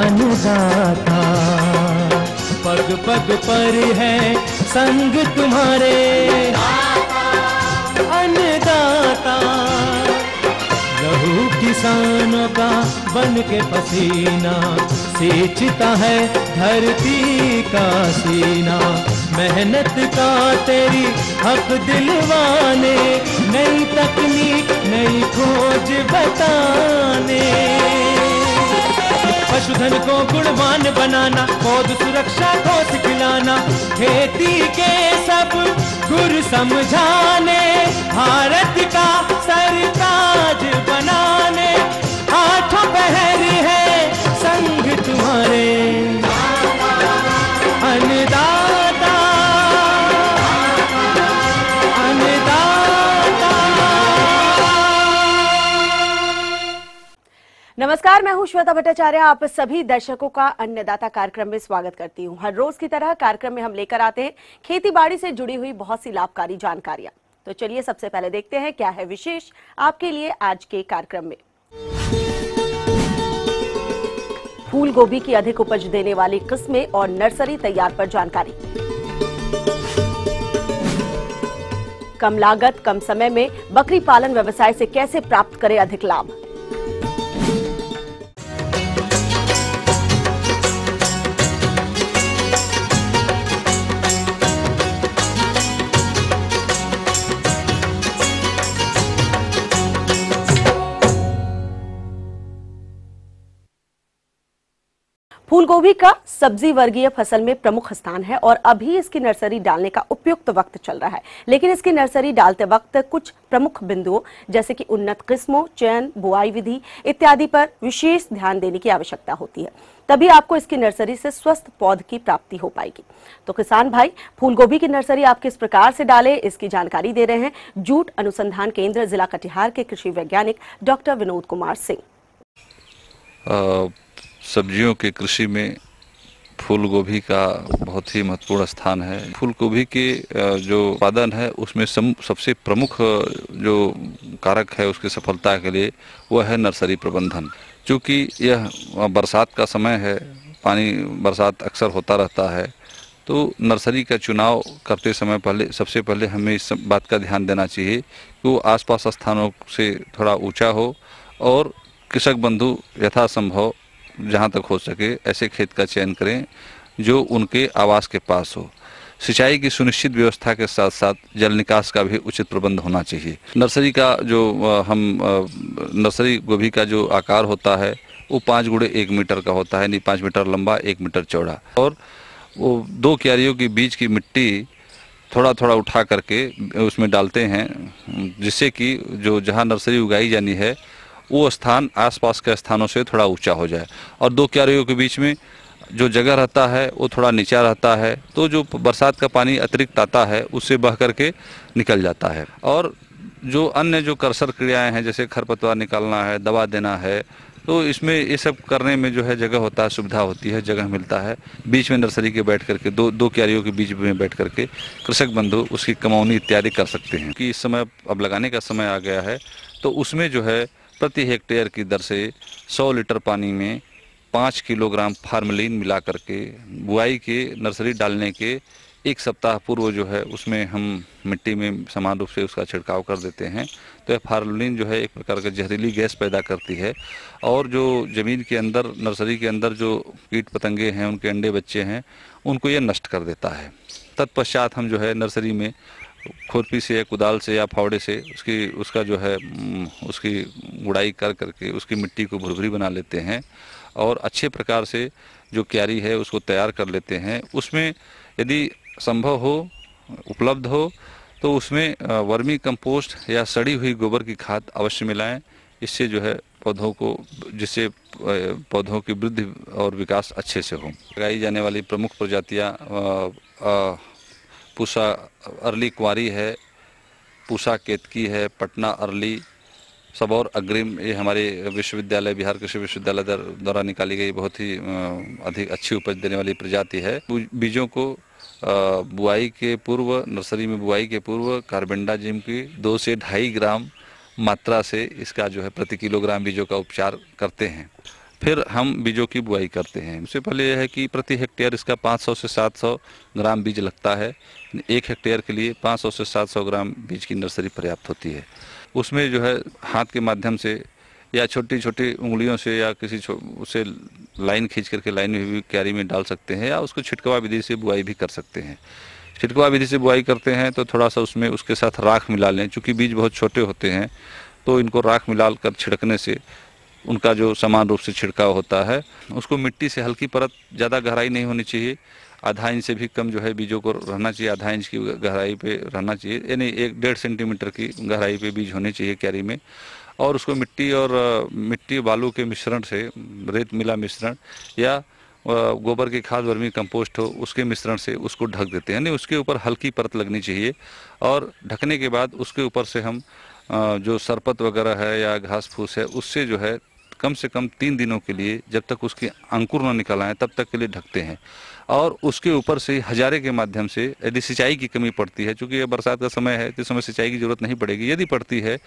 अन्नदाता। पग पग पर है संग तुम्हारे अन्नदाता। लहू किसानों का बन के पसीना सींचता है धरती का सीना। मेहनत का तेरी हक दिलवाने, नई तकनीक नई खोज बताने। पशुधन को गुणवान बनाना, पौध सुरक्षा को सिखलाना, खेती के सब गुर समझाने, भारत का सरताज बनाने। आठों पहर है संग तुम्हारे अन्नदाता अन्नदाता। नमस्कार, मैं हूं श्वेता भट्टाचार्य। आप सभी दर्शकों का अन्नदाता कार्यक्रम में स्वागत करती हूं। हर रोज की तरह कार्यक्रम में हम लेकर आते हैं खेती बाड़ी से जुड़ी हुई बहुत सी लाभकारी जानकारियां। तो चलिए सबसे पहले देखते हैं क्या है विशेष आपके लिए आज के कार्यक्रम में। फूल गोभी की अधिक उपज देने वाली किस्में और नर्सरी तैयार पर जानकारी। कम लागत कम समय में बकरी पालन व्यवसाय से कैसे प्राप्त करें अधिक लाभ। फूलगोभी का सब्जी वर्गीय फसल में प्रमुख स्थान है और अभी इसकी नर्सरी डालने का उपयुक्त वक्त चल रहा है। लेकिन इसकी नर्सरी डालते वक्त कुछ प्रमुख बिंदुओं जैसे कि उन्नत किस्मों, चयन, बुआई विधि इत्यादि पर विशेष ध्यान देने की आवश्यकता होती है। तभी आपको इसकी नर्सरी से स्वस्थ पौध की प्राप्ति हो पाएगी। तो किसान भाई, फूलगोभी की नर्सरी आप किस प्रकार से डालें, इसकी जानकारी दे रहे हैं जूट अनुसंधान केंद्र जिला कटिहार के कृषि वैज्ञानिक डॉक्टर विनोद कुमार सिंह। सब्जियों के कृषि में फूल गोभी का बहुत ही महत्वपूर्ण स्थान है। फूल गोभी के जो उत्पादन है उसमें सबसे प्रमुख जो कारक है उसकी सफलता के लिए वह है नर्सरी प्रबंधन। क्योंकि यह बरसात का समय है, पानी बरसात अक्सर होता रहता है, तो नर्सरी का चुनाव करते समय सबसे पहले हमें इस बात का ध्यान देना चाहिए कि वो आसपास स्थानों से थोड़ा ऊंचा हो और कृषक बंधु यथासंभव जहाँ तक हो सके ऐसे खेत का चयन करें जो उनके आवास के पास हो। सिंचाई की सुनिश्चित व्यवस्था के साथ साथ जल निकास का भी उचित प्रबंध होना चाहिए। नर्सरी का जो नर्सरी गोभी का जो आकार होता है वो 5 गुणे 1 मीटर का होता है, यानी 5 मीटर लंबा 1 मीटर चौड़ा। और वो 2 क्यारियों के बीच की मिट्टी थोड़ा थोड़ा उठा करके उसमें डालते हैं, जिससे कि जो जहाँ नर्सरी उगाई जानी है वो स्थान आसपास के स्थानों से थोड़ा ऊंचा हो जाए। और 2 क्यारियों के बीच में जो जगह रहता है वो थोड़ा नीचा रहता है, तो जो बरसात का पानी अतिरिक्त आता है उससे बह करके निकल जाता है। और जो अन्य जो कर्सर क्रियाएं हैं जैसे खरपतवार निकालना है, दवा देना है, तो इसमें ये सब करने में जो है जगह होता है, सुविधा होती है, जगह मिलता है। बीच में नर्सरी के बैठ करके दो क्यारियों के बीच में बैठ करके कृषक बंधु उसकी कमौनी इत्यादि कर सकते हैं। कि इस समय अब लगाने का समय आ गया है, तो उसमें जो है प्रति हेक्टेयर की दर से 100 लीटर पानी में 5 किलोग्राम फार्मलिन मिला करके बुआई के नर्सरी डालने के 1 सप्ताह पूर्व जो है उसमें हम मिट्टी में समान रूप से उसका छिड़काव कर देते हैं। तो यह फार्मलिन जो है एक प्रकार का जहरीली गैस पैदा करती है और जो ज़मीन के अंदर नर्सरी के अंदर जो कीट पतंगे हैं, उनके अंडे बच्चे हैं, उनको यह नष्ट कर देता है। तत्पश्चात हम जो है नर्सरी में खुरपी से या कुदाल से या फावड़े से उसका जो है उसकी गुड़ाई कर करके उसकी मिट्टी को भुरभुरी बना लेते हैं और अच्छे प्रकार से जो क्यारी है उसको तैयार कर लेते हैं। उसमें यदि संभव हो, उपलब्ध हो, तो उसमें वर्मी कंपोस्ट या सड़ी हुई गोबर की खाद अवश्य मिलाएं। इससे जो है जिससे पौधों की वृद्धि और विकास अच्छे से हो। लगाई जाने वाली प्रमुख प्रजातियाँ पूसा अर्ली कुंवारी है, पूसा केतकी है, पटना अर्ली, सबौर अग्रिम, ये हमारे विश्वविद्यालय बिहार कृषि विश्वविद्यालय द्वारा निकाली गई बहुत ही अधिक अच्छी उपज देने वाली प्रजाति है। बीजों को बुआई के पूर्व, नर्सरी में बुआई के पूर्व कार्बेंडाजिम की 2 से 2.5 ग्राम मात्रा से इसका जो है प्रति किलोग्राम बीजों का उपचार करते हैं। फिर हम बीजों की बुआई करते हैं। उससे पहले यह है कि प्रति हेक्टेयर इसका 500 से 700 ग्राम बीज लगता है। 1 हेक्टेयर के लिए 500 से 700 ग्राम बीज की नर्सरी पर्याप्त होती है। उसमें जो है हाथ के माध्यम से या छोटी छोटी उंगलियों से या किसी उसे लाइन खींच करके लाइन में भी क्यारी में डाल सकते हैं, या उसको छिटकवा विधि से बुआई भी कर सकते हैं। छिटकवा विधि से बुआई करते हैं तो थोड़ा सा उसमें उसके साथ राख मिला लें, चूँकि बीज बहुत छोटे होते हैं तो इनको राख मिला कर छिड़कने से उनका जो समान रूप से छिड़काव होता है। उसको मिट्टी से हल्की परत, ज़्यादा गहराई नहीं होनी चाहिए, आधा इंच से भी कम जो है बीजों को रहना चाहिए, आधा इंच की गहराई पे रहना चाहिए, यानी 1-1.5 सेंटीमीटर की गहराई पे बीज होने चाहिए क्यारी में। और उसको मिट्टी बालू के मिश्रण से, रेत मिला मिश्रण या गोबर की खाद, वर्मी कंपोस्ट हो, उसके मिश्रण से उसको ढक देते हैं, यानी उसके ऊपर हल्की परत लगनी चाहिए। और ढकने के बाद उसके ऊपर से हम जो सरपत वगैरह है या घास फूस है उससे जो है कम से कम 3 दिनों के लिए, जब तक उसके अंकुर न निकल आए तब तक के लिए ढकते हैं। और उसके ऊपर से हजारे के माध्यम से, यदि सिंचाई की कमी पड़ती है, चूँकि ये बरसात का समय है तो इस समय सिंचाई की जरूरत नहीं पड़ेगी, यदि पड़ती है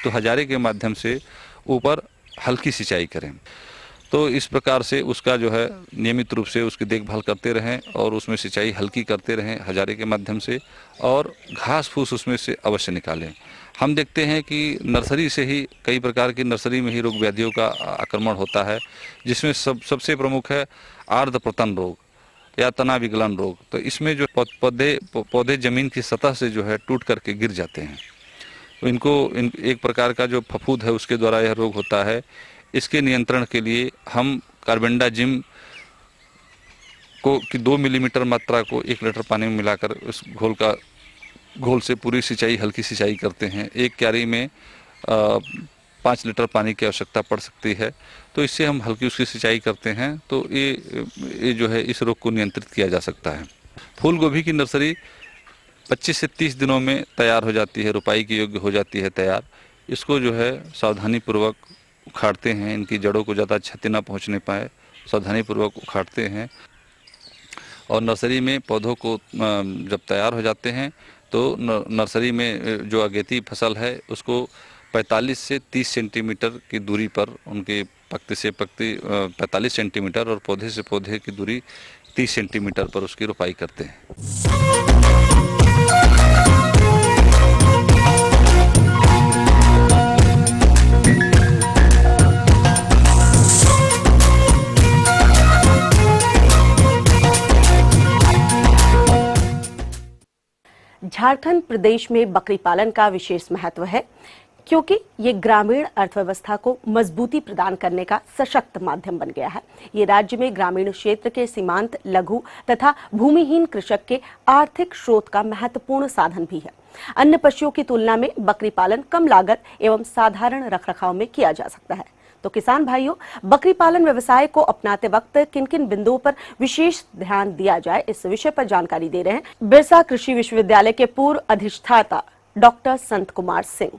तो हजारे के माध्यम से ऊपर हल्की सिंचाई करें। तो इस प्रकार से उसका जो है नियमित रूप से उसकी देखभाल करते रहें और उसमें सिंचाई हल्की करते रहें हजारे के माध्यम से, और घास फूस उसमें से अवश्य निकालें। हम देखते हैं कि नर्सरी से ही कई प्रकार की नर्सरी में ही रोग व्याधियों का आक्रमण होता है, जिसमें सबसे प्रमुख है आर्द्रपतन रोग या तना विगलन रोग। तो इसमें जो पौधे जमीन की सतह से जो है टूट करके गिर जाते हैं, तो एक प्रकार का जो फफूंद है उसके द्वारा यह रोग होता है। इसके नियंत्रण के लिए हम कार्बेंडाजिम को की 2 मिलीमीटर मात्रा को 1 लीटर पानी में मिलाकर उस घोल से पूरी सिंचाई, हल्की सिंचाई करते हैं। एक क्यारी में 5 लीटर पानी की आवश्यकता पड़ सकती है, तो इससे हम हल्की उसकी सिंचाई करते हैं, तो ये जो है इस रोग को नियंत्रित किया जा सकता है। फूल गोभी की नर्सरी 25 से 30 दिनों में तैयार हो जाती है, रुपाई की योग्य हो जाती है तैयार। इसको जो है सावधानी पूर्वक उखाड़ते हैं, इनकी जड़ों को ज़्यादा क्षति न पहुँचने पाए, सावधानी पूर्वक उखाड़ते हैं। और नर्सरी में पौधों को जब तैयार हो जाते हैं तो नर्सरी में जो अगेती फसल है उसको 45 से 30 सेंटीमीटर की दूरी पर, उनके पत्ती से पत्ती 45 सेंटीमीटर और पौधे से पौधे की दूरी 30 सेंटीमीटर पर उसकी रोपाई करते हैं। झारखंड प्रदेश में बकरी पालन का विशेष महत्व है, क्योंकि ये ग्रामीण अर्थव्यवस्था को मजबूती प्रदान करने का सशक्त माध्यम बन गया है। ये राज्य में ग्रामीण क्षेत्र के सीमांत, लघु तथा भूमिहीन कृषक के आर्थिक स्रोत का महत्वपूर्ण साधन भी है। अन्य पशुओं की तुलना में बकरी पालन कम लागत एवं साधारण रखरखाव में किया जा सकता है। तो किसान भाइयों, बकरी पालन व्यवसाय को अपनाते वक्त किन किन बिंदुओं पर विशेष ध्यान दिया जाए, इस विषय पर जानकारी दे रहे हैं बिरसा कृषि विश्वविद्यालय के पूर्व अधिष्ठाता डॉक्टर संत कुमार सिंह।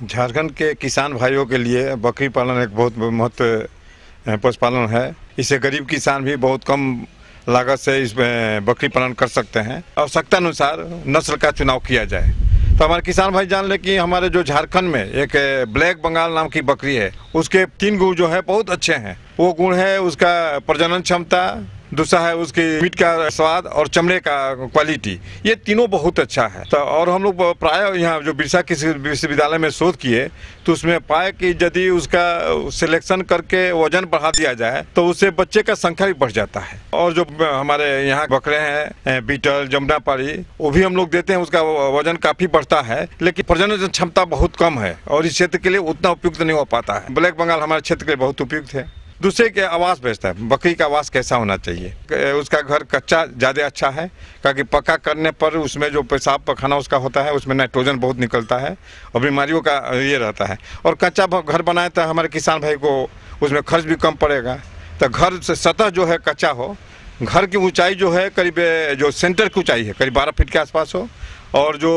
झारखंड के किसान भाइयों के लिए बकरी पालन एक बहुत महत्व पशुपालन है। इसे गरीब किसान भी बहुत कम लागत से इसमें बकरी पालन कर सकते हैं। आवश्यकता अनुसार नस्ल का चुनाव किया जाए। तो हमारे किसान भाई जान ले कि हमारे जो झारखंड में एक ब्लैक बंगाल नाम की बकरी है, उसके 3 गुण जो है बहुत अच्छे हैं। वो गुण है उसका प्रजनन क्षमता, दूसरा है उसकी मीट का स्वाद और चमड़े का क्वालिटी। ये तीनों बहुत अच्छा है। तो और हम लोग प्राय यहाँ जो बिरसा कृषि विश्वविद्यालय में शोध किए तो उसमें पाए कि यदि उसका सिलेक्शन करके वजन बढ़ा दिया जाए तो उससे बच्चे का संख्या भी बढ़ जाता है। और जो हमारे यहाँ बकरे हैं बीटल, जमुनापारी, वो भी हम लोग देते हैं, उसका वजन काफी बढ़ता है, लेकिन प्रजनन क्षमता बहुत कम है और इस क्षेत्र के लिए उतना उपयुक्त नहीं हो पाता है। ब्लैक बंगाल हमारे क्षेत्र के लिए बहुत उपयुक्त है। दूसरे के आवास बेचता है। बकरी का आवास कैसा होना चाहिए? उसका घर कच्चा ज़्यादा अच्छा है, क्योंकि पक्का करने पर उसमें जो पेशाब पखाना उसका होता है उसमें नाइट्रोजन बहुत निकलता है और बीमारियों का ये रहता है। और कच्चा घर बनाए तो हमारे किसान भाई को उसमें खर्च भी कम पड़ेगा। तो घर से सतह जो है कच्चा हो, घर की ऊंचाई जो है करीब जो सेंटर की ऊंचाई है करीब 12 फीट के आसपास हो, और जो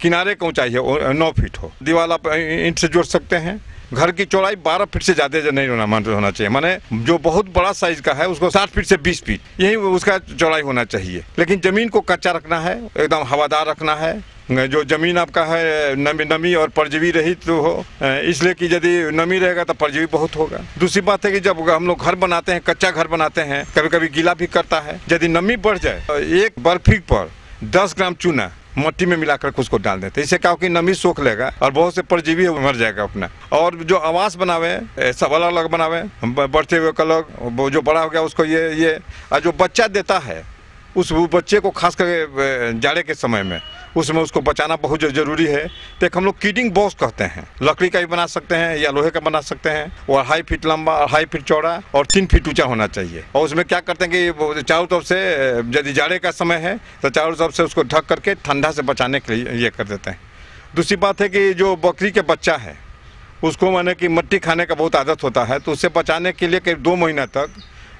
किनारे की ऊंचाई है 9 फीट हो। दीवार आप ईंट से जोड़ सकते हैं, घर की चौड़ाई 12 फीट से ज्यादा नहीं होना चाहिए। माने जो बहुत बड़ा साइज का है उसको 60 फीट से 20 फीट यही उसका चौड़ाई होना चाहिए। लेकिन जमीन को कच्चा रखना है, एकदम हवादार रखना है। जो जमीन आपका है नमी और परजीवी रहित तो हो, इसलिए कि यदि नमी रहेगा तो परजीवी बहुत होगा। दूसरी बात है कि जब हम लोग घर बनाते हैं, कच्चा घर बनाते हैं, कभी कभी गीला भी करता है। यदि नमी बढ़ जाए तो 1 वर्ग फीट पर 10 ग्राम चूना मट्टी में मिलाकर उसको डाल देते हैं। इससे क्या हो कि नमी सोख लेगा और बहुत से परजीवी मर जाएगा अपना। और जो आवास बनावे सब अलग अलग बनावे, बढ़ते हुए अलग, जो बड़ा हो गया उसको ये और जो बच्चा देता है उस बच्चे को खास करके जाड़े के समय में उसमें उसको बचाना बहुत जरूरी है। तो एक हम लोग कीडिंग बॉक्स कहते हैं, लकड़ी का भी बना सकते हैं या लोहे का बना सकते हैं। वो 2.5 फीट लंबा, 2.5 फीट चौड़ा और 3 फीट ऊंचा होना चाहिए। और उसमें क्या करते हैं कि चारों तरफ से, यदि जाड़े का समय है तो चारों तरफ से उसको ढक करके ठंडा से बचाने के लिए ये कर देते हैं। दूसरी बात है कि जो बकरी के बच्चा है उसको माने कि मिट्टी खाने का बहुत आदत होता है, तो उससे बचाने के लिए करीब 2 महीना तक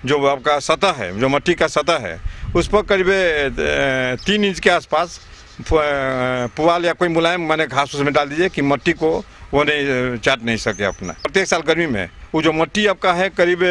जो आपका सतह है, जो मिट्टी का सतह है, उस पर करीब 3 इंच के आसपास पुआल या कोई मुलायम माने घास उसमें डाल दीजिए कि मिट्टी को वो नहीं चाट नहीं सके अपना। प्रत्येक साल गर्मी में वो जो मिट्टी आपका है करीब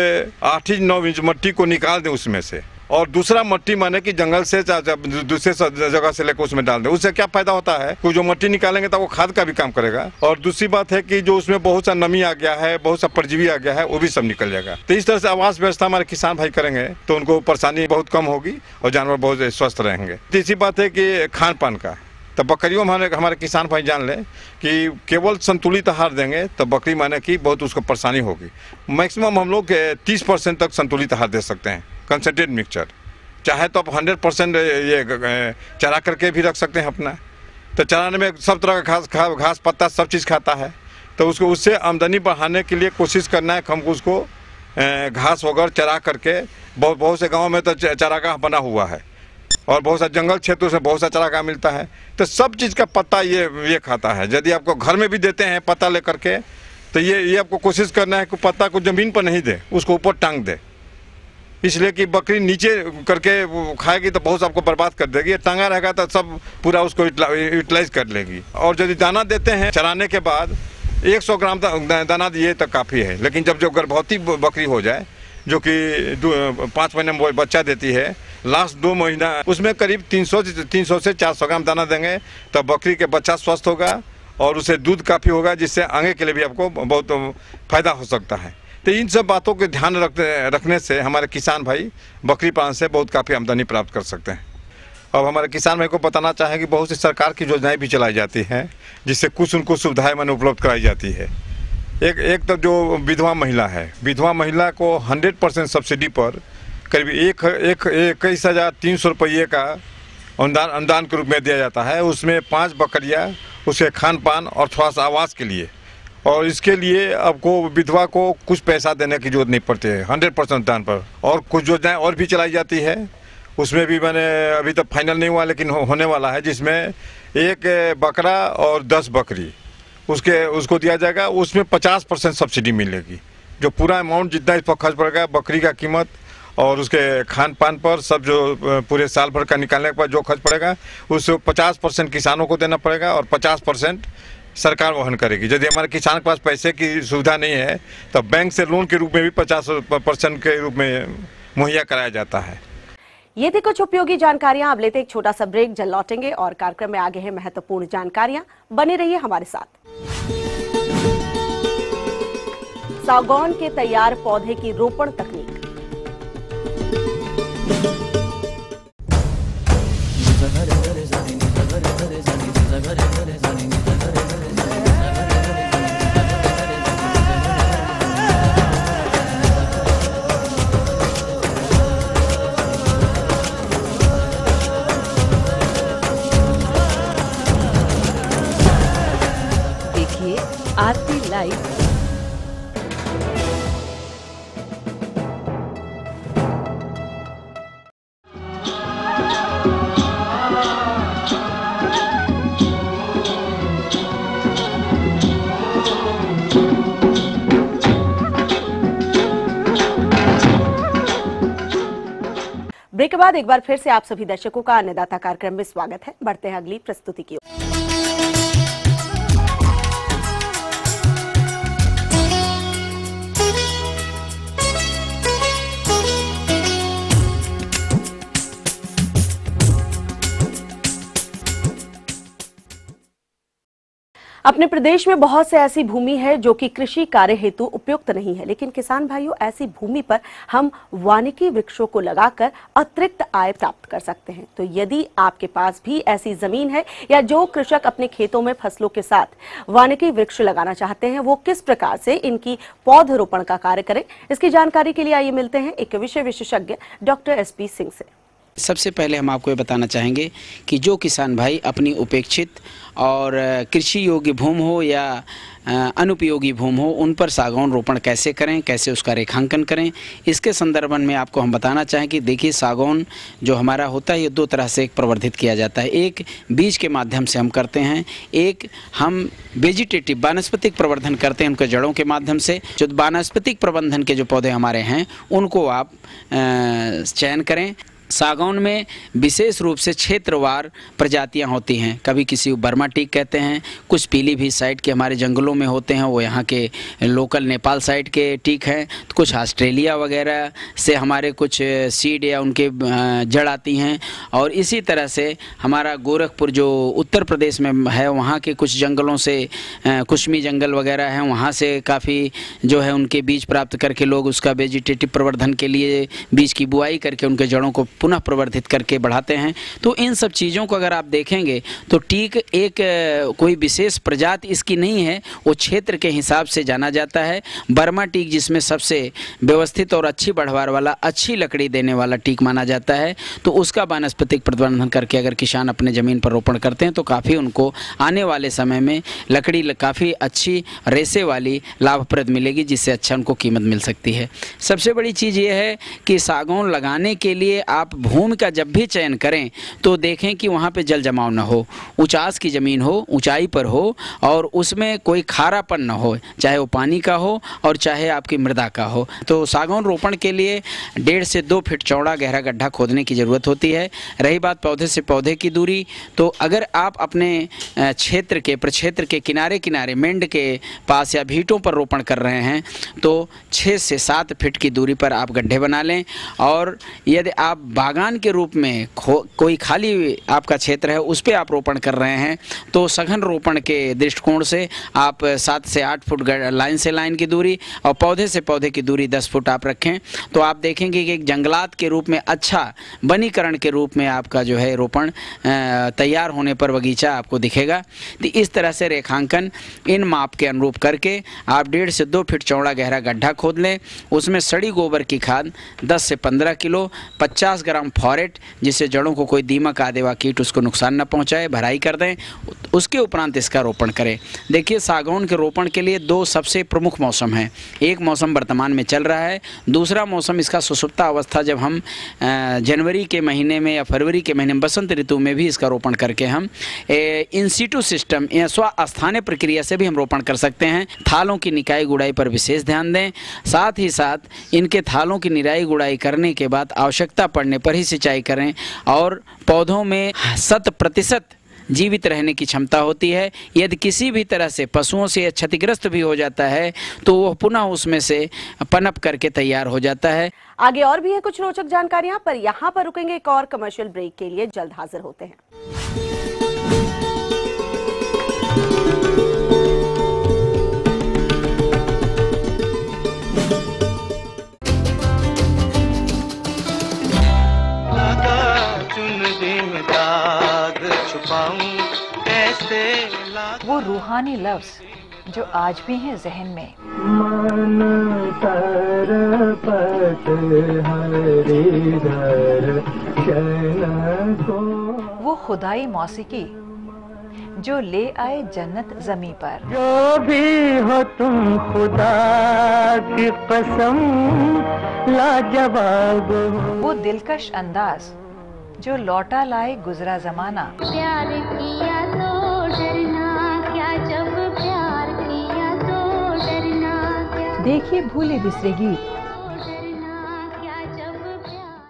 8-9 इंच मिट्टी को निकाल दें उसमें से, और दूसरा मिट्टी माने कि जंगल से दूसरे जगह से लेकर उसमें डाल दें। उससे क्या फायदा होता है कि जो मिट्टी निकालेंगे तो वो खाद का भी काम करेगा, और दूसरी बात है कि जो उसमें बहुत सा नमी आ गया है, बहुत सा परजीवी आ गया है, वो भी सब निकल जाएगा। तो इस तरह से आवास व्यवस्था हमारे किसान भाई करेंगे तो उनको परेशानी बहुत कम होगी और जानवर बहुत स्वस्थ रहेंगे। तीसरी बात है कि खान पान का, तो बकरियों में हमारे किसान भाई जान लें कि केवल संतुलित आहार देंगे तो बकरी माने कि बहुत उसको परेशानी होगी। मैक्सिमम हम लोग 30% तक संतुलित आहार दे सकते हैं, कंसंट्रेट मिक्सचर। चाहे तो आप 100% ये चरा करके भी रख सकते हैं अपना। तो चराने में सब तरह का घास पत्ता सब चीज़ खाता है, तो उसको उससे आमदनी बढ़ाने के लिए कोशिश करना है। हमको उसको घास वगैरह चरा करके, बहुत से गाँव में तो चारागाह बना हुआ है और बहुत सा जंगल क्षेत्रों से बहुत सा चारागाह मिलता है, तो सब चीज़ का पत्ता ये खाता है। यदि आपको घर में भी देते हैं पत्ता लेकर के, तो ये आपको कोशिश करना है कि पत्ता को ज़मीन पर नहीं दे, उसको ऊपर टांग दे। इसलिए कि बकरी नीचे करके खाएगी तो बहुत आपको बर्बाद कर देगी, टांगा रहेगा तो सब पूरा उसको यूटिलाइज कर लेगी। और यदि दाना देते हैं चराने के बाद 100 ग्राम दाना दिए तो काफ़ी है। लेकिन जब गर्भवती बकरी हो जाए, जो कि 5 महीने में बच्चा देती है, लास्ट 2 महीना उसमें करीब 300 से 400 ग्राम दाना देंगे तो बकरी के बच्चा स्वस्थ होगा और उसे दूध काफ़ी होगा, जिससे आगे के लिए भी आपको बहुत फायदा हो सकता है। तो इन सब बातों के ध्यान रखने से हमारे किसान भाई बकरी पालन से बहुत काफ़ी आमदनी प्राप्त कर सकते हैं। अब हमारे किसान भाई को बताना चाहें कि बहुत सी सरकार की योजनाएं भी चलाई जाती हैं, जिससे कुछ उनको सुविधाएं मैंने उपलब्ध कराई जाती है। एक तो जो विधवा महिला है, विधवा महिला को 100% सब्सिडी पर करीब 21,300 रुपये का अनुदान के रूप में दिया जाता है। उसमें 5 बकरियाँ, उसके खान पान और थोड़ा सा आवास के लिए, और इसके लिए आपको विधवा को कुछ पैसा देने की जरूरत नहीं पड़ती है 100% अनुदान पर। और कुछ योजनाएं और भी चलाई जाती है, उसमें भी मैंने अभी तक फाइनल नहीं हुआ लेकिन होने वाला है, जिसमें 1 बकरा और 10 बकरी उसको दिया जाएगा। उसमें 50% सब्सिडी मिलेगी। जो पूरा अमाउंट जितना इस पर खर्च पड़ेगा बकरी का कीमत और उसके खान पान पर, सब जो पूरे साल भर का निकालने के बाद जो खर्च पड़ेगा उसको 50% किसानों को देना पड़ेगा और 50% सरकार वहन करेगी। यदि हमारे किसान के पास पैसे की सुविधा नहीं है तो बैंक से लोन के रूप में भी 50% के रूप में मुहैया कराया जाता है। ये थी कुछ उपयोगी जानकारियां। अब लेते एक छोटा सा ब्रेक, जल्द लौटेंगे और कार्यक्रम में आगे है महत्वपूर्ण जानकारियां। बने रहिए हमारे साथ। सागौन के तैयार पौधे की रोपण तकनीक। देखिए आरती लाइव। ब्रेक के बाद एक बार फिर से आप सभी दर्शकों का अन्नदाता कार्यक्रम में स्वागत है। बढ़ते हैं अगली प्रस्तुति की ओर। अपने प्रदेश में बहुत से ऐसी भूमि है जो कि कृषि कार्य हेतु उपयुक्त नहीं है, लेकिन किसान भाइयों, ऐसी भूमि पर हम वानिकी वृक्षों को लगाकर अतिरिक्त आय प्राप्त कर सकते हैं। तो यदि आपके पास भी ऐसी जमीन है या जो कृषक अपने खेतों में फसलों के साथ वानिकी वृक्ष लगाना चाहते हैं, वो किस प्रकार से इनकी पौधरोपण का कार्य करें, इसकी जानकारी के लिए आइए मिलते हैं एक विषय विशेषज्ञ डॉक्टर एसपी सिंह से। सबसे पहले हम आपको ये बताना चाहेंगे कि जो किसान भाई अपनी उपेक्षित और कृषि योग्य भूमि हो या अनुपयोगी भूमि हो, उन पर सागौन रोपण कैसे करें, कैसे उसका रेखांकन करें, इसके संदर्भ में आपको हम बताना चाहें कि देखिए, सागौन जो हमारा होता है ये दो तरह से प्रवर्धित किया जाता है। एक बीज के माध्यम से हम करते हैं, एक हम वेजिटेटिव वानस्पतिक प्रवर्धन करते हैं उनके जड़ों के माध्यम से। जो वानस्पतिक प्रबंधन के जो पौधे हमारे हैं उनको आप चयन करें। सागौन में विशेष रूप से क्षेत्रवार प्रजातियां होती हैं, कभी किसी बर्मा टीक कहते हैं, कुछ पीलीभीत साइड के हमारे जंगलों में होते हैं, वो यहाँ के लोकल नेपाल साइड के टीक हैं, तो कुछ ऑस्ट्रेलिया वगैरह से हमारे कुछ सीड या उनके जड़ आती हैं। और इसी तरह से हमारा गोरखपुर जो उत्तर प्रदेश में है, वहाँ के कुछ जंगलों से कुश्मी जंगल वगैरह हैं, वहाँ से काफ़ी जो है उनके बीज प्राप्त करके लोग उसका वेजिटेटिव प्रवर्धन के लिए बीज की बुआई करके उनके जड़ों को पुनः प्रवर्धित करके बढ़ाते हैं। तो इन सब चीज़ों को अगर आप देखेंगे तो टीक एक कोई विशेष प्रजाति इसकी नहीं है, वो क्षेत्र के हिसाब से जाना जाता है। बर्मा टीक जिसमें सबसे व्यवस्थित और अच्छी बढ़वार वाला, अच्छी लकड़ी देने वाला टीक माना जाता है, तो उसका वानस्पतिक प्रबंधन करके अगर किसान अपने ज़मीन पर रोपण करते हैं तो काफ़ी उनको आने वाले समय में लकड़ी काफ़ी अच्छी रेशे वाली लाभप्रद मिलेगी, जिससे अच्छा उनको कीमत मिल सकती है। सबसे बड़ी चीज़ ये है कि सागौन लगाने के लिए आप भूमि का जब भी चयन करें तो देखें कि वहाँ पे जल जमाव न हो, ऊंचास की ज़मीन हो, ऊंचाई पर हो, और उसमें कोई खारापन न हो, चाहे वो पानी का हो और चाहे आपकी मृदा का हो। तो सागौन रोपण के लिए 1.5 से 2 फीट चौड़ा गहरा गड्ढा खोदने की ज़रूरत होती है। रही बात पौधे से पौधे की दूरी, तो अगर आप अपने क्षेत्र के प्रक्षेत्र के किनारे किनारे मेंढ के पास या भीटों पर रोपण कर रहे हैं तो 6 से 7 फीट की दूरी पर आप गड्ढे बना लें। और यदि आप बागान के रूप में कोई खाली आपका क्षेत्र है उस पर आप रोपण कर रहे हैं तो सघन रोपण के दृष्टिकोण से आप 7 से 8 फुट लाइन से लाइन की दूरी और पौधे से पौधे की दूरी 10 फुट आप रखें, तो आप देखेंगे कि एक जंगलात के रूप में, अच्छा वनीकरण के रूप में आपका जो है रोपण तैयार होने पर बगीचा आपको दिखेगा। तो इस तरह से रेखांकन इन माप के अनुरूप करके आप 1.5 से 2 फीट चौड़ा गहरा गड्ढा खोद लें। उसमें सड़ी गोबर की खाद 10 से 15 किलो, 50 ग्राम फॉरेट, जिससे जड़ों को कोई दीमक आदि व कीट उसको नुकसान न पहुंचाए, भराई कर दें। उसके उपरांत इसका रोपण करें। देखिए, सागौन के रोपण के लिए 2 सबसे प्रमुख मौसम हैं। एक मौसम वर्तमान में चल रहा है, दूसरा मौसम इसका सुसुप्ता अवस्था, जब हम जनवरी के महीने में या फरवरी के महीने में बसंत ऋतु में भी इसका रोपण करके हम इन सीटू सिस्टम या स्वस्थानीय प्रक्रिया से भी हम रोपण कर सकते हैं। थालों की निकाई गुड़ाई पर विशेष ध्यान दें। साथ ही साथ इनके थालों की निराई गुड़ाई करने के बाद आवश्यकता पड़ने पर ही सिंचाई करें। और पौधों में 100% जीवित रहने की क्षमता होती है। यदि किसी भी तरह से पशुओं से क्षतिग्रस्त भी हो जाता है तो वह पुनः उसमें से पनप करके तैयार हो जाता है। आगे और भी है कुछ रोचक जानकारियां, पर यहाँ पर रुकेंगे एक और कमर्शियल ब्रेक के लिए। जल्द हाजिर होते हैं। वो रूहानी लफ्ज जो आज भी हैं जहन में। वो खुदाई मौसीकी जो ले आए जन्नत जमी पर। जो भी हो तुम खुदा की कसम लाजवाब हो। वो दिलकश अंदाज जो लौटा लाए गुजरा जमाना। प्यार किया तो डरना क्या, जब प्यार किया तो डरना क्या। देखिए भूले बिसरे गीत। डरना क्या, जब प्यार।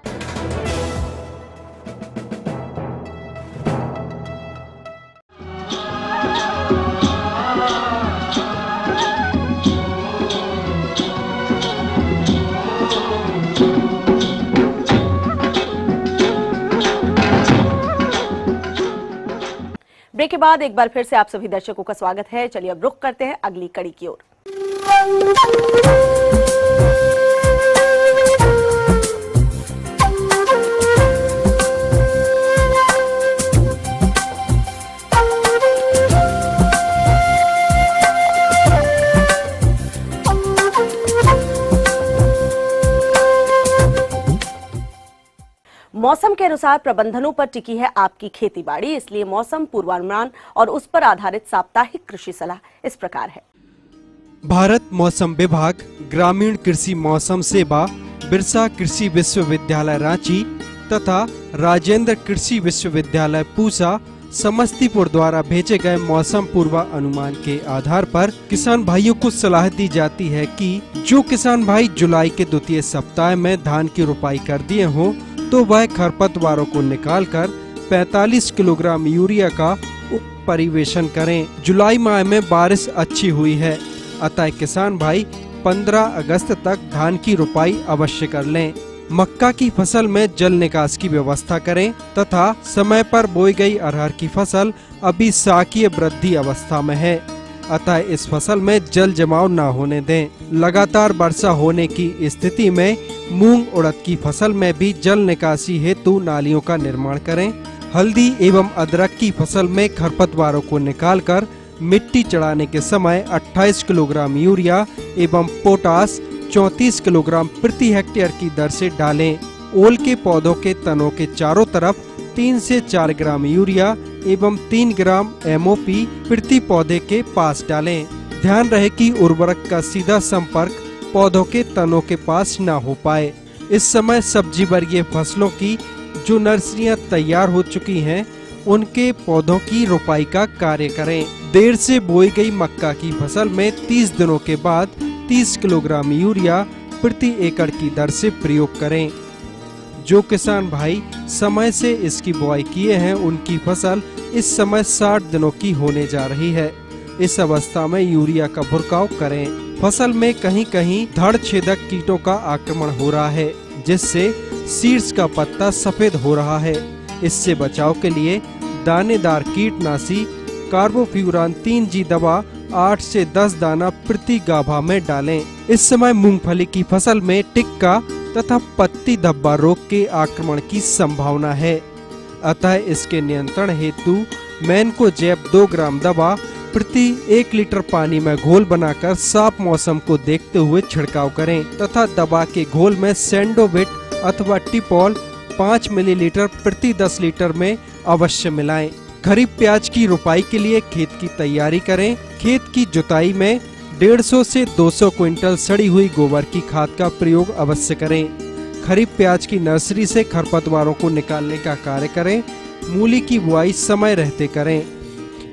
ब्रेक के बाद एक बार फिर से आप सभी दर्शकों का स्वागत है। चलिए अब रुख करते हैं अगली कड़ी की ओर। मौसम के अनुसार प्रबंधनों पर टिकी है आपकी खेतीबाड़ी, इसलिए मौसम पूर्वानुमान और उस पर आधारित साप्ताहिक कृषि सलाह इस प्रकार है। भारत मौसम विभाग, ग्रामीण कृषि मौसम सेवा, बिरसा कृषि विश्वविद्यालय रांची तथा राजेंद्र कृषि विश्वविद्यालय पूसा, समस्तीपुर द्वारा भेजे गए मौसम पूर्वानुमान के आधार पर किसान भाइयों को सलाह दी जाती है कि जो किसान भाई जुलाई के द्वितीय सप्ताह में धान की रोपाई कर दिए हों तो वह खरपतवारों को निकालकर 45 किलोग्राम यूरिया का परिवेशन करें। जुलाई माह में बारिश अच्छी हुई है, अतः किसान भाई 15 अगस्त तक धान की रोपाई अवश्य कर लें। मक्का की फसल में जल निकास की व्यवस्था करें तथा समय पर बोई गई अरहर की फसल अभी शाकीय वृद्धि अवस्था में है, अतः इस फसल में जल जमाव न होने दें। लगातार वर्षा होने की स्थिति में मूंग उड़द की फसल में भी जल निकासी हेतु नालियों का निर्माण करें। हल्दी एवं अदरक की फसल में खरपतवारों को निकालकर मिट्टी चढ़ाने के समय 28 किलोग्राम यूरिया एवं पोटास 34 किलोग्राम प्रति हेक्टेयर की दर से डालें। ओल के पौधों के तनों के चारों तरफ 3 से 4 ग्राम यूरिया एवं 3 ग्राम MOP प्रति पौधे के पास डालें। ध्यान रहे कि उर्वरक का सीधा संपर्क पौधों के तनों के पास न हो पाए। इस समय सब्जी वर्गीय फसलों की जो नर्सरियां तैयार हो चुकी हैं, उनके पौधों की रोपाई का कार्य करें। देर से बोई गई मक्का की फसल में 30 दिनों के बाद 30 किलोग्राम यूरिया प्रति एकड़ की दर से प्रयोग करें। जो किसान भाई समय से इसकी बुआई किए हैं, उनकी फसल इस समय 60 दिनों की होने जा रही है। इस अवस्था में यूरिया का भुरकाव करें। फसल में कहीं कहीं धड़ छेदक कीटों का आक्रमण हो रहा है, जिससे शीर्ष का पत्ता सफेद हो रहा है। इससे बचाव के लिए दानेदार कीटनाशी कार्बोफ्यूरान 3G दवा 8 से 10 दाना प्रति गाभा में डालें। इस समय मूंगफली की फसल में टिक्का तथा पत्ती धब्बा रोग के आक्रमण की संभावना है, अतः इसके नियंत्रण हेतु मैनको जैब 2 ग्राम दवा प्रति 1 लीटर पानी में घोल बनाकर साफ मौसम को देखते हुए छिड़काव करें तथा दवा के घोल में सेंडोविट अथवा टिपॉल 5 मिलीलीटर प्रति 10 लीटर में अवश्य मिलाएं। खरीफ प्याज की रोपाई के लिए खेत की तैयारी करें। खेत की जुताई में 150 से 200 क्विंटल सड़ी हुई गोबर की खाद का प्रयोग अवश्य करें। खरीफ प्याज की नर्सरी से खरपतवारों को निकालने का कार्य करें। मूली की बुआई समय रहते करें।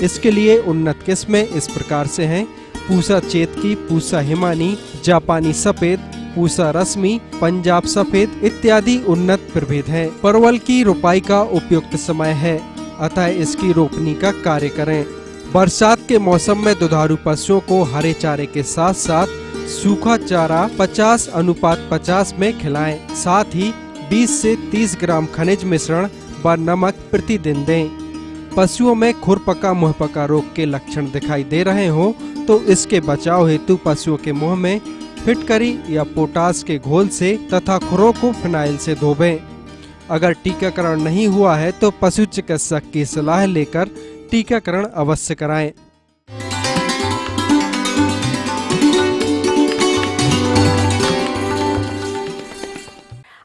इसके लिए उन्नत किस्में इस प्रकार से हैं: पूसा चेतकी, पूसा हिमानी, जापानी सफेद, पूसा रश्मि, पंजाब सफेद इत्यादि उन्नत प्रभेद हैं। परवल की रोपाई का उपयुक्त समय है, अतः इसकी रोपनी का कार्य करें। बरसात के मौसम में दुधारू पशुओं को हरे चारे के साथ साथ सूखा चारा 50:50 में खिलाएं। साथ ही 20 से 30 ग्राम खनिज मिश्रण व नमक प्रतिदिन दें। पशुओं में खुरपका मुंहपका रोग के लक्षण दिखाई दे रहे हो तो इसके बचाव हेतु पशुओं के मुंह में फिटकरी या पोटास के घोल से तथा खुरों को फिनाइल से धोबें। अगर टीकाकरण नहीं हुआ है तो पशु चिकित्सक की सलाह लेकर टीकाकरण अवश्य कराएं।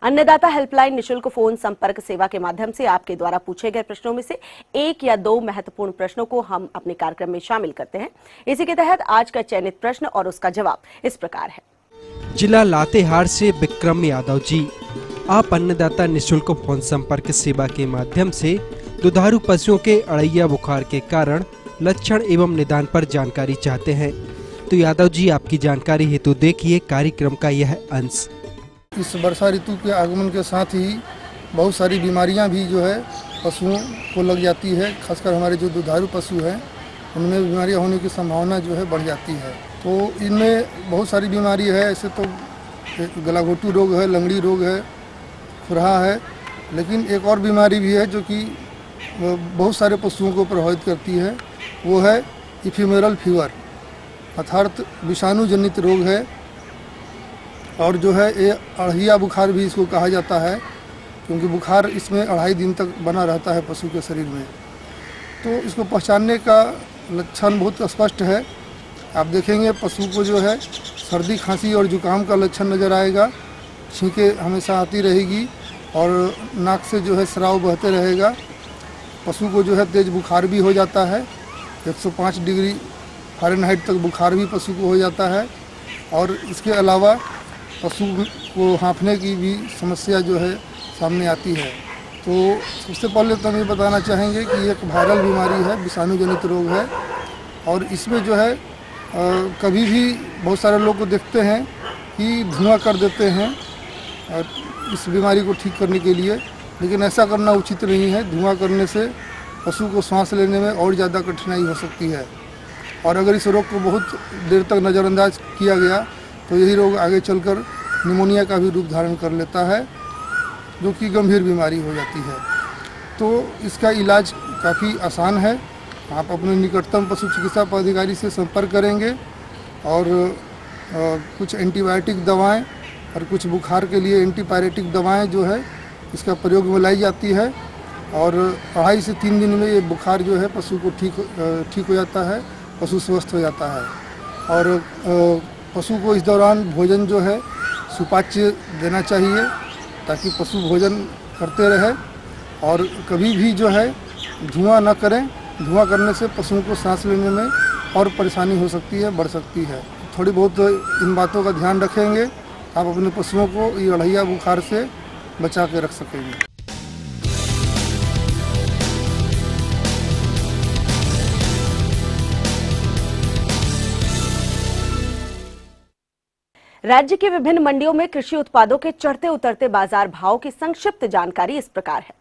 अन्नदाता हेल्पलाइन निशुल्क फोन संपर्क सेवा के माध्यम से आपके द्वारा पूछे गए प्रश्नों में से 1 या 2 महत्वपूर्ण प्रश्नों को हम अपने कार्यक्रम में शामिल करते हैं। इसी के तहत आज का चयनित प्रश्न और उसका जवाब इस प्रकार है। जिला लातेहार से विक्रम यादव जी, आप अन्नदाता निशुल्क फोन संपर्क सेवा के माध्यम से दुधारू पशुओं के अड़ैया बुखार के कारण लक्षण एवं निदान पर जानकारी चाहते हैं। तो यादव जी, आपकी जानकारी हेतु देखिए कार्यक्रम का यह अंश। इस वर्षा ऋतु के आगमन के साथ ही बहुत सारी बीमारियां भी जो है पशुओं को लग जाती है। खासकर हमारे जो दुधारू पशु हैं उनमें बीमारियां होने की संभावना जो है बढ़ जाती है। तो इनमें बहुत सारी बीमारी है। ऐसे तो गलाघोटू रोग है, लंगड़ी रोग है, खुरहा है, लेकिन एक और बीमारी भी है जो कि बहुत सारे पशुओं को प्रभावित करती है, वो है इफिमेरल फीवर, अर्थात विषाणु जनित रोग है। और जो है ये अड़हिया बुखार भी इसको कहा जाता है, क्योंकि बुखार इसमें 2.5 दिन तक बना रहता है पशु के शरीर में। तो इसको पहचानने का लक्षण बहुत स्पष्ट है। आप देखेंगे पशु को जो है सर्दी, खांसी और जुकाम का लक्षण नज़र आएगा, छींकें हमेशा आती रहेगी और नाक से जो है स्राव बहते रहेगा। पशु को जो है तेज़ बुखार भी हो जाता है, 105 डिग्री फ़ारेनहाइट तक बुखार भी पशु को हो जाता है। और इसके अलावा पशु को हाँफने की भी समस्या जो है सामने आती है। तो सबसे पहले तो हम ये बताना चाहेंगे कि एक वायरल बीमारी है, विषाणु जनित रोग है। और इसमें जो है कभी भी बहुत सारे लोग को देखते हैं कि धुआं कर देते हैं इस बीमारी को ठीक करने के लिए, लेकिन ऐसा करना उचित नहीं है। धुआं करने से पशु को सांस लेने में और ज़्यादा कठिनाई हो सकती है। और अगर इस रोग को बहुत देर तक नज़रअंदाज किया गया तो यही रोग आगे चलकर निमोनिया का भी रूप धारण कर लेता है, जो कि गंभीर बीमारी हो जाती है। तो इसका इलाज काफ़ी आसान है। आप अपने निकटतम पशु चिकित्सा पदाधिकारी से संपर्क करेंगे और कुछ एंटीबायोटिक दवाएं और कुछ बुखार के लिए एंटीपायरेटिक दवाएं जो है इसका प्रयोग में लाई जाती है। और 2.5 से 3 दिन में ये बुखार जो है पशु को ठीक हो जाता है, पशु स्वस्थ हो जाता है। और पशु को इस दौरान भोजन जो है सुपाच्य देना चाहिए, ताकि पशु भोजन करते रहे। और कभी भी जो है धुआं न करें। धुआं करने से पशुओं को सांस लेने में और परेशानी हो सकती है, बढ़ सकती है। थोड़ी बहुत इन बातों का ध्यान रखेंगे, आप अपने पशुओं को ये अड़हिया बुखार से बचा के रख सकेंगे। राज्य की विभिन्न मंडियों में कृषि उत्पादों के चढ़ते उतरते बाजार भाव की संक्षिप्त जानकारी इस प्रकार है।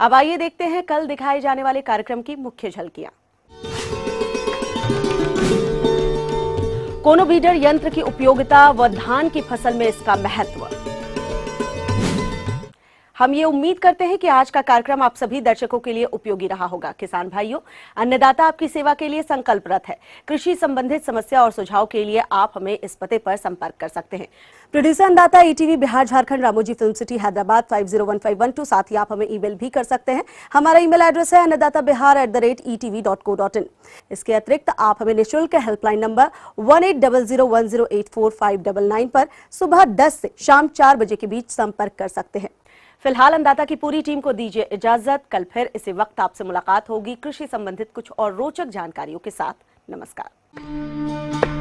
अब आइए देखते हैं कल दिखाए जाने वाले कार्यक्रम की मुख्य झलकियां। कोनो बीडर यंत्र की उपयोगिता व धान की फसल में इसका महत्व। हम ये उम्मीद करते हैं कि आज का कार्यक्रम आप सभी दर्शकों के लिए उपयोगी रहा होगा। किसान भाइयों, अन्नदाता आपकी सेवा के लिए संकल्परत है। कृषि संबंधित समस्या और सुझाव के लिए आप हमें इस पते पर संपर्क कर सकते हैं। प्रोड्यूसर अन्नदाता ETV Bihar Jharkhand, Ramoji film city Hyderabad 501512। साथ ही आप हमें ईमेल भी कर सकते हैं। हमारा ईमेल एड्रेस है annadatabihar@etv.co.in। इसके अतिरिक्त आप हमें निःशुल्क हेल्पलाइन नंबर 180010845999 पर सुबह 10 से शाम 4 बजे के बीच संपर्क कर सकते हैं। फिलहाल अन्नदाता की पूरी टीम को दीजिए इजाजत। कल फिर इसी वक्त आपसे मुलाकात होगी कृषि संबंधित कुछ और रोचक जानकारियों के साथ। नमस्कार।